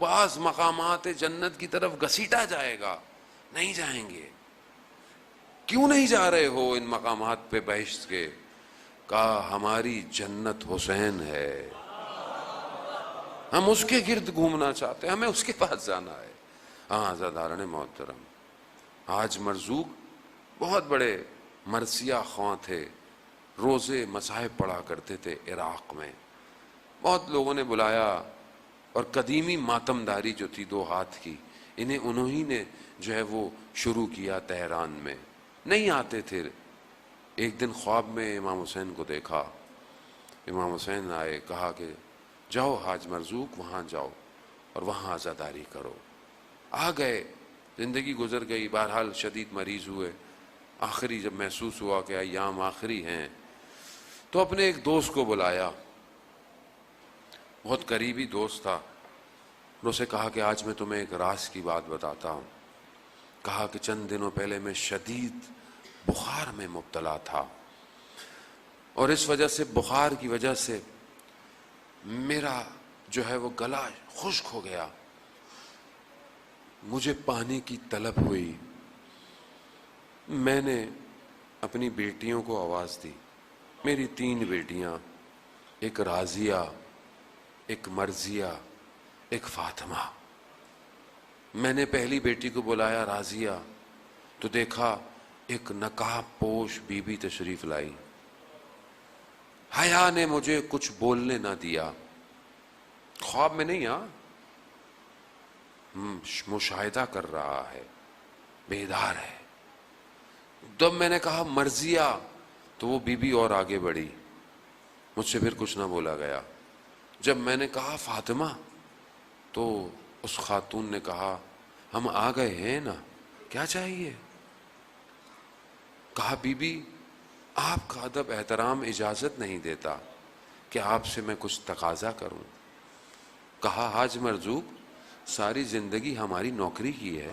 بعض مقامات جنت کی طرف گھسیٹا جائے گا، نہیں جائیں گے۔ کیوں نہیں جا رہے ہو ان مقامات پہ بہشت کے؟ کہا ہماری جنت حسین ہے، ہم اس کے گرد گھومنا چاہتے ہیں، ہمیں اس کے پاس جانا ہے۔ ہاں عزاداران محترم، حاج مرزوق بہت بڑے مرثیہ خواں تھے، روزے مصاحب پڑھا کرتے تھے عراق میں۔ بہت لوگوں نے بلایا، اور قدیمی ماتمداری جو تھی 2 ہاتھ کی، انہی نے جو ہے وہ شروع کیا تہران میں، نہیں آتے تھے۔ ایک دن خواب میں امام حسین کو دیکھا، امام حسین آئے، کہا کہ جاؤ حاج مرزوق وہاں جاؤ اور وہاں عزاداری کرو۔ آ گئے، زندگی گزر گئی، بہرحال شدید مریض ہوئے۔ آخری جب محسوس ہوا کہ ایام آخری ہیں، تو اپنے ایک دوست کو بلایا، بہت قریبی دوست تھا، اور اسے کہا کہ آج میں تمہیں ایک راز کی بات بتاتا ہوں۔ کہا کہ چند دنوں پہلے میں شدید بخار میں مبتلا تھا، اور اس وجہ سے، بخار کی وجہ سے میرا جو ہے وہ گلا خشک ہو گیا، مجھے پانی کی طلب ہوئی۔ میں نے اپنی بیٹیوں کو آواز دی، میری 3 بیٹیاں، ایک راضیہ، ایک مرضیہ، ایک فاطمہ۔ میں نے پہلی بیٹی کو بلایا راضیہ، تو دیکھا ایک نقاب پوش بی بی تشریف لائی۔ حیا نے مجھے کچھ بولنے نہ دیا، خواب میں نہیں، مشاہدہ کر رہا ہے، بیدار ہے۔ جب میں نے کہا مرضیہ، تو وہ بی بی اور آگے بڑھی، مجھ سے پھر کچھ نہ بولا گیا۔ جب میں نے کہا فاطمہ، تو اس خاتون نے کہا ہم آ گئے ہیں نا، کیا چاہیے؟ کہا بی بی آپ کا ادب احترام اجازت نہیں دیتا کہ آپ سے میں کچھ تقاضا کروں۔ کہا حاج مرزوق ساری زندگی ہماری نوکری کی ہے،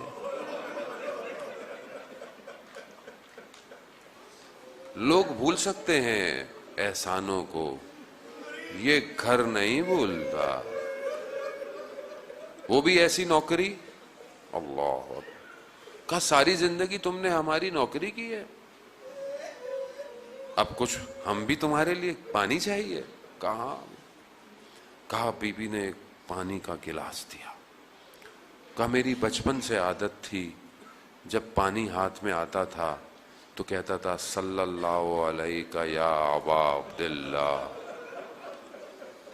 لوگ بھول سکتے ہیں احسانوں کو، یہ گھر نہیں بھولتا، وہ بھی ایسی نوکری۔ اللہ، کہا ساری زندگی تم نے ہماری نوکری کی ہے، اب کچھ ہم بھی تمہارے لیے پانی چاہیے۔ کہا بی بی نے پانی کا گلاس دیا۔ کہا میری بچپن سے عادت تھی، جب پانی ہاتھ میں آتا تھا تو کہتا تھا صلی اللہ علیہ یا ابا عبداللہ۔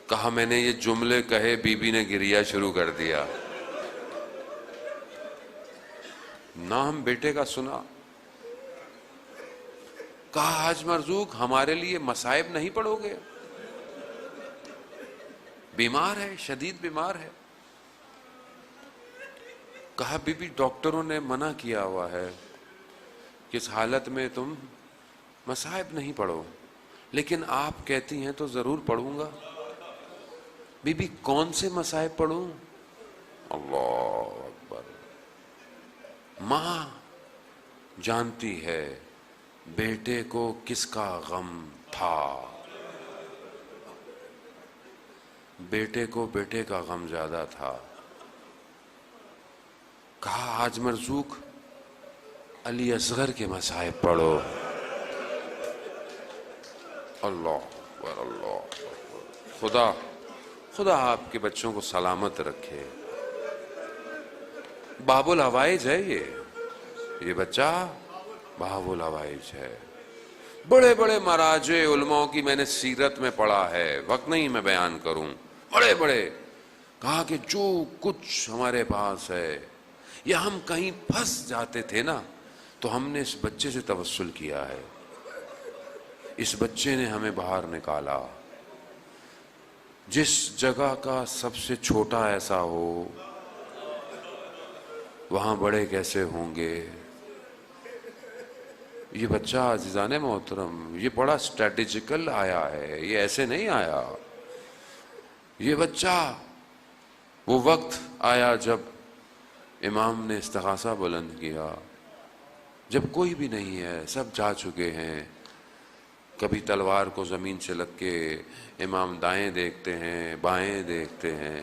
کہا میں نے یہ جملے کہے، بی بی نے گریا شروع کر دیا۔ نام بیٹے کا سنا۔ کہا حاج مرزوق ہمارے لیے مصائب نہیں پڑھو گے؟ بیمار ہے، شدید بیمار ہے۔ کہا بی بی ڈاکٹروں نے منع کیا ہوا ہے کہ اس حالت میں تم مصائب نہیں پڑھو، لیکن آپ کہتی ہیں تو ضرور پڑھوں گا۔ بی بی کون سے مصائب پڑھوں؟ اللہ اکبر۔ ماں جانتی ہے بیٹے کو کس کا غم تھا، بیٹے کو بیٹے کا غم زیادہ تھا۔ کہا حاج مرزوق علی اصغر کے مصائب پڑھو۔ اللہ اکبر، اللہ اکبر۔ خدا آپ کے بچوں کو سلامت رکھے۔ باب الحوائج ہے یہ بچہ باب الحوائج ہے۔ بڑے بڑے مراجع علماء کی میں نے سیرت میں پڑھا ہے، وقت نہیں میں بیان کروں، بڑے بڑے۔ کہا کہ جو کچھ ہمارے پاس ہے، یا ہم کہیں پھنس جاتے تھے نا، تو ہم نے اس بچے سے توسل کیا ہے، اس بچے نے ہمیں باہر نکالا۔ جس جگہ کا سب سے چھوٹا ایسا ہو، وہاں بڑے کیسے ہوں گے۔ یہ بچہ عزیزان محترم، یہ بڑا اسٹریٹجیکل آیا ہے، یہ ایسے نہیں آیا۔ یہ بچہ، وہ وقت آیا جب امام نے استغاثہ بلند کیا، جب کوئی بھی نہیں ہے، سب جا چکے ہیں۔ کبھی تلوار کو زمین سے لگ کے امام دائیں دیکھتے ہیں، بائیں دیکھتے ہیں،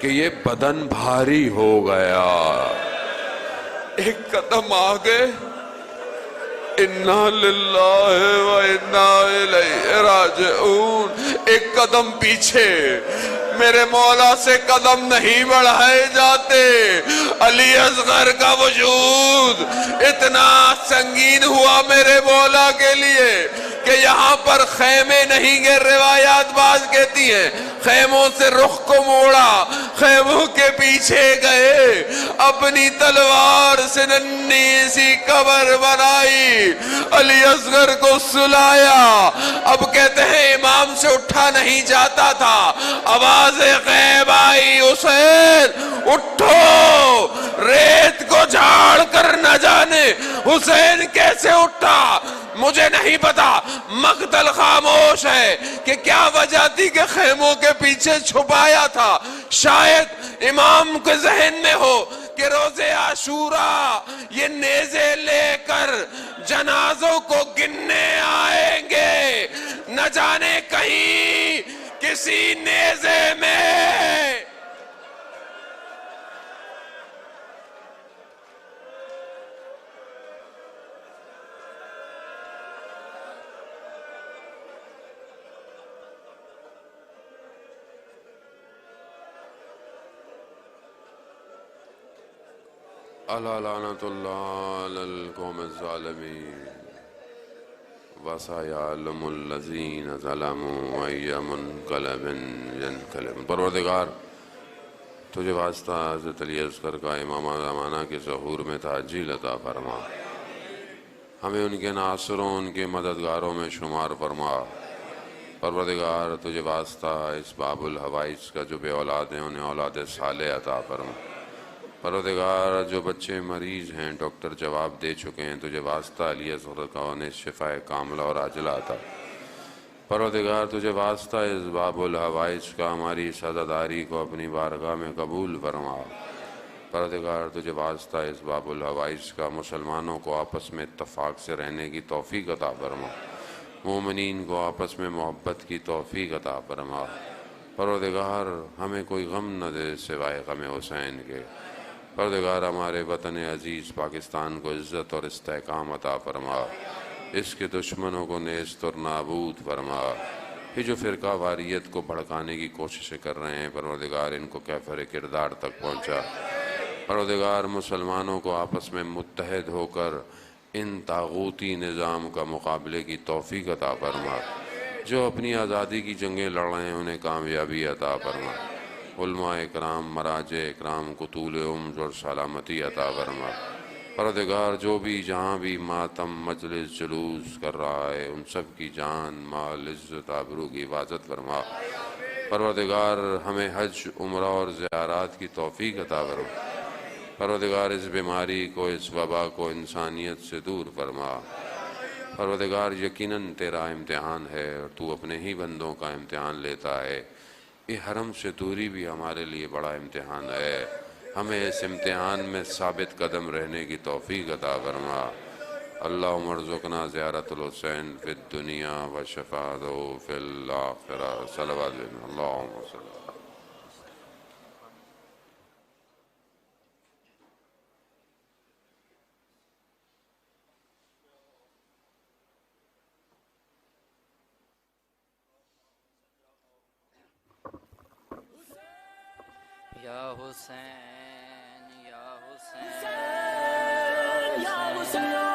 کہ یہ بدن بھاری ہو گیا. ایک قدم آگے، انا للہ و انا الیہ راجعون. ایک قدم پیچھے، میرے مولا سے قدم نہیں بڑھائے جاتے. علی اصغر کا وجود اتنا سنگین ہوا میرے مولا کے لیے کہ یہاں پر خیمے نہیں گئے. روایات بعض کہتی ہیں خیموں سے رخ کو موڑا، خیموں کے پیچھے گئے، اپنی تلوار سے ننھی سی قبر بنائی، علی اصغر کو سلایا. اب کہتے ہیں امام سے اٹھا نہیں جاتا تھا، آواز غیب آئی، حسین اٹھو. ریت کو جھاڑ کر نہ جانے حسین کیسے اٹھا مجھے نہیں پتا. مقتل خاموش ہے کہ کیا وجہ تھی کہ خیموں کے پیچھے چھپایا تھا. شاید امام کے ذہن میں ہو کہ روز عاشورہ یہ نیزے لے کر جنازوں کو گننے آئیں گے، نہ جانے کہیں کسی نیزے میں الا لعنت اللہ علی القوم الظالمین وسیعلم الذین ظلموا ای منقلب ینقلبون. پروردگار تجھے واسطہ حضرت علی اصغر کا امام زمانہ کے ظہور میں تعجیل عطا فرما، ہمیں ان کے ناصروں ان کے مددگاروں میں شمار فرما. پروردگار تجھے واسطہ اس باب الحوائج کا جو بے اولاد ہیں انہیں اولاد صالح عطا فرما. پروردگار جو بچے مریض ہیں ڈاکٹر جواب دے چکے ہیں، تجھے واسطہ علی اصغر کا انہیں شفاء کاملہ اور عاجلہ عطا. پروردگار تجھے واسطہ اس باب الحوائج کا ہماری سزاداری کو اپنی بارگاہ میں قبول فرما. پروردگار تجھے واسطہ اس باب الحوائج کا مسلمانوں کو آپس میں اتفاق سے رہنے کی توفیق عطا فرما، مومنین کو آپس میں محبت کی توفیق عطا فرما. پروردگار ہمیں کوئی غم نہ دے سوائے غم حسین کے. پروردگار ہمارے وطن عزیز پاکستان کو عزت اور استحکام عطا فرما، اس کے دشمنوں کو نیست اور نابود فرما. یہ جو فرقہ واریت کو بھڑکانے کی کوششیں کر رہے ہیں پروردگار ان کو کیفر کردار تک پہنچا. پروردگار مسلمانوں کو آپس میں متحد ہو کر ان طاغوتی نظام کا مقابلے کی توفیق عطا فرما. جو اپنی آزادی کی جنگیں لڑ رہے ہیں انہیں کامیابی عطا فرما. علماء اکرام، مراجع اکرام کو طول عمر اور سلامتی عطا فرما. پروردگار جو بھی جہاں بھی ماتم مجلس جلوس کر رہا ہے ان سب کی جان مال عزت آبرو کی حفاظت فرما. پروردگار ہمیں حج عمرہ اور زیارات کی توفیق عطا فرما. پروردگار اس بیماری کو اس وبا کو انسانیت سے دور فرما. پروردگار یقیناً تیرا امتحان ہے اور تو اپنے ہی بندوں کا امتحان لیتا ہے. یہ حرم سے دوری بھی ہمارے لیے بڑا امتحان ہے، ہمیں اس امتحان میں ثابت قدم رہنے کی توفیق عطا فرما. اللہم ارزقنا زیارت الحسین فی الدنیا و شفاعتہ فی الآخرہ. صلوات اللہم صلی اللہ. یا حسین یا حسین یا حسین